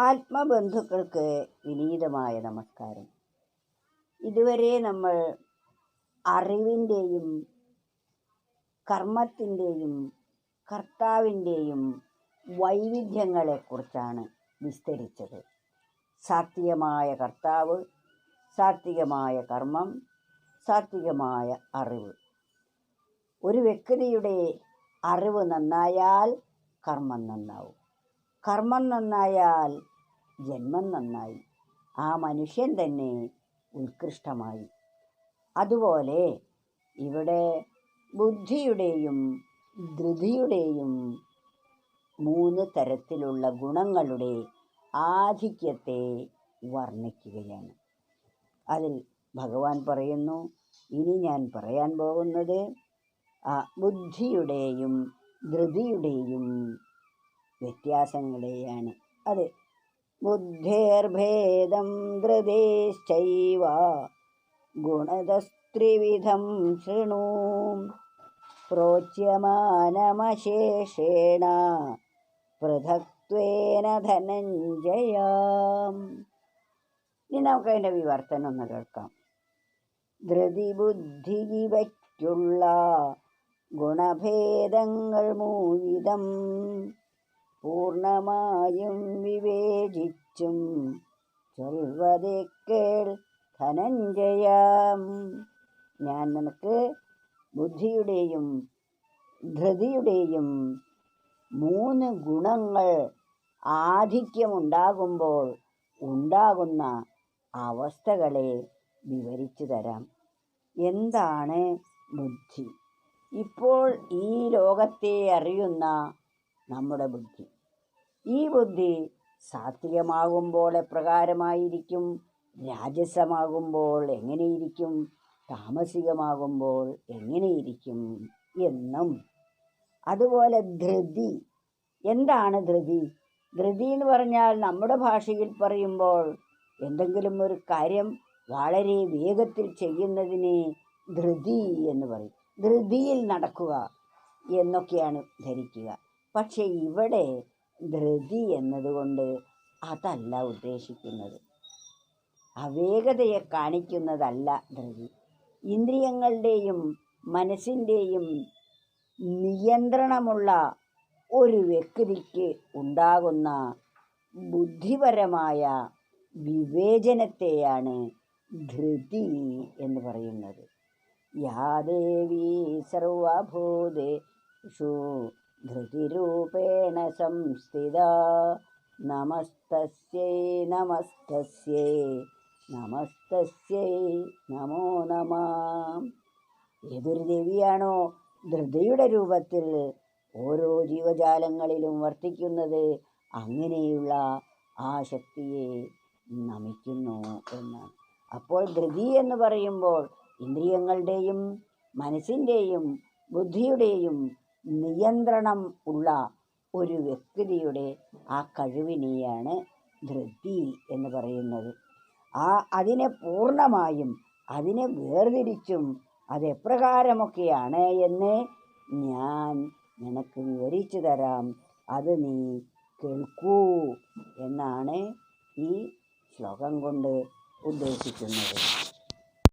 ആത്മബന്ധുക്കൾക്ക് വിനീതമായ നമസ്കാരം. ഇതുവരെ നമ്മൾ അറിവിൻ്റെയും കർമ്മത്തിൻ്റെയും കർത്താവിൻ്റെയും വൈവിധ്യങ്ങളെക്കുറിച്ചാണ് വിസ്തരിച്ചത്. സാത്വികമായ കർത്താവ്, സാത്വികമായ കർമ്മം, സാത്വികമായ അറിവ്. ഒരു വ്യക്തിയുടെ അറിവ് നന്നായാൽ കർമ്മം നന്നാവും. കർമ്മം നന്നായാൽ ജന്മം നന്നായി. ആ മനുഷ്യൻ തന്നെ ഉത്കൃഷ്ടമായി. അതുപോലെ ഇവിടെ ബുദ്ധിയുടെയും ധൃതിയുടെയും 3 തരത്തിലുള്ള ഗുണങ്ങളുടെ ആധിക്യത്തെ വർണ്ണിക്കുകയാണ്. അതിൽ ഭഗവാൻ പറയുന്നു, ഇനി ഞാൻ പറയാൻ പോകുന്നത് ബുദ്ധിയുടെയും ധൃതിയുടെയും വ്യത്യാസങ്ങളെയാണ്. അത് ബുദ്ധേർഭേദം ധൃതേശ്ചൈവ ഗുണതസ്ത്രിവിധം ശൃണു പ്രോച്യമാനമശേഷേണ പൃഥക്ത്വേന ധനഞ്ജയ. ഇനി നമുക്കതിൻ്റെ വിവർത്തനം ഒന്ന് കേൾക്കാം. ധൃതി ബുദ്ധി ഇവയ്ക്കുള്ള ഗുണഭേദങ്ങൾ 3 വിധം പൂർണ്ണമായും വിവേചിച്ചും ചൊൽവതേ കേൾ ധനഞ്ജയ. ഞാൻ നിനക്ക് ബുദ്ധിയുടെയും ധൃതിയുടെയും 3 ഗുണങ്ങൾ ആധിക്യമുണ്ടാകുമ്പോൾ ഉണ്ടാകുന്ന അവസ്ഥകളെ വിവരിച്ചു തരാം. എന്താണ് ബുദ്ധി? ഇപ്പോൾ ഈ ലോകത്തെ അറിയുന്ന നമ്മുടെ ബുദ്ധി, ഈ ബുദ്ധി സാത്വികമാകുമ്പോൾ എപ്രകാരമായിരിക്കും, രാജസമാകുമ്പോൾ എങ്ങനെയിരിക്കും, താമസികമാകുമ്പോൾ എങ്ങനെയിരിക്കും എന്നും, അതുപോലെ ധൃതി. എന്താണ് ധൃതി? ധൃതി എന്ന് പറഞ്ഞാൽ നമ്മുടെ ഭാഷയിൽ പറയുമ്പോൾ എന്തെങ്കിലും ഒരു കാര്യം വളരെ വേഗത്തിൽ ചെയ്യുന്നതിനെ ധൃതി എന്ന് പറയും. ധൃതിയിൽ നടക്കുക എന്നൊക്കെയാണ് ധരിക്കുക. പക്ഷെ ഇവിടെ ധൃതി എന്നതുകൊണ്ട് അതല്ല ഉദ്ദേശിക്കുന്നത്. അവേഗതയെ കാണിക്കുന്നതല്ല ധൃതി. ഇന്ദ്രിയങ്ങളുടെയും മനസ്സിൻ്റെയും നിയന്ത്രണമുള്ള ഒരു വ്യക്തിക്ക് ഉണ്ടാകുന്ന ബുദ്ധിപരമായ വിവേചനത്തെയാണ് ധൃതി എന്ന് പറയുന്നത്. യാ ദേവീ സർവഭൂതേഷു ധൃതിരൂപേണ സംസ്ഥിതാ നമസ്തസ്യൈ നമസ്തസ്യൈ നമസ്തസ്യൈ നമോ നമഃ. ഏതൊരു ദേവിയാണോ ധൃതിയുടെ രൂപത്തിൽ ഓരോ ജീവജാലങ്ങളിലും വർത്തിക്കുന്നത്, അങ്ങനെയുള്ള ആ ശക്തിയെ നമിക്കുന്നു എന്നാണ്. അപ്പോൾ ധൃതി എന്ന് പറയുമ്പോൾ ഇന്ദ്രിയങ്ങളുടെയും മനസ്സിൻ്റെയും ബുദ്ധിയുടെയും നിയന്ത്രണം ഉള്ള ഒരു വ്യക്തിയുടെ ആ കഴിവിനെയാണ് ധൃതി എന്ന് പറയുന്നത്. അതിനെ പൂർണ്ണമായും അതിനെ വേർതിരിച്ചും അതെപ്രകാരമൊക്കെയാണ് എന്ന് ഞാൻ നിനക്ക് വിവരിച്ചു തരാം, അത് നീ കേൾക്കൂ എന്നാണ് ഈ ശ്ലോകം കൊണ്ട് ഉദ്ദേശിക്കുന്നത്.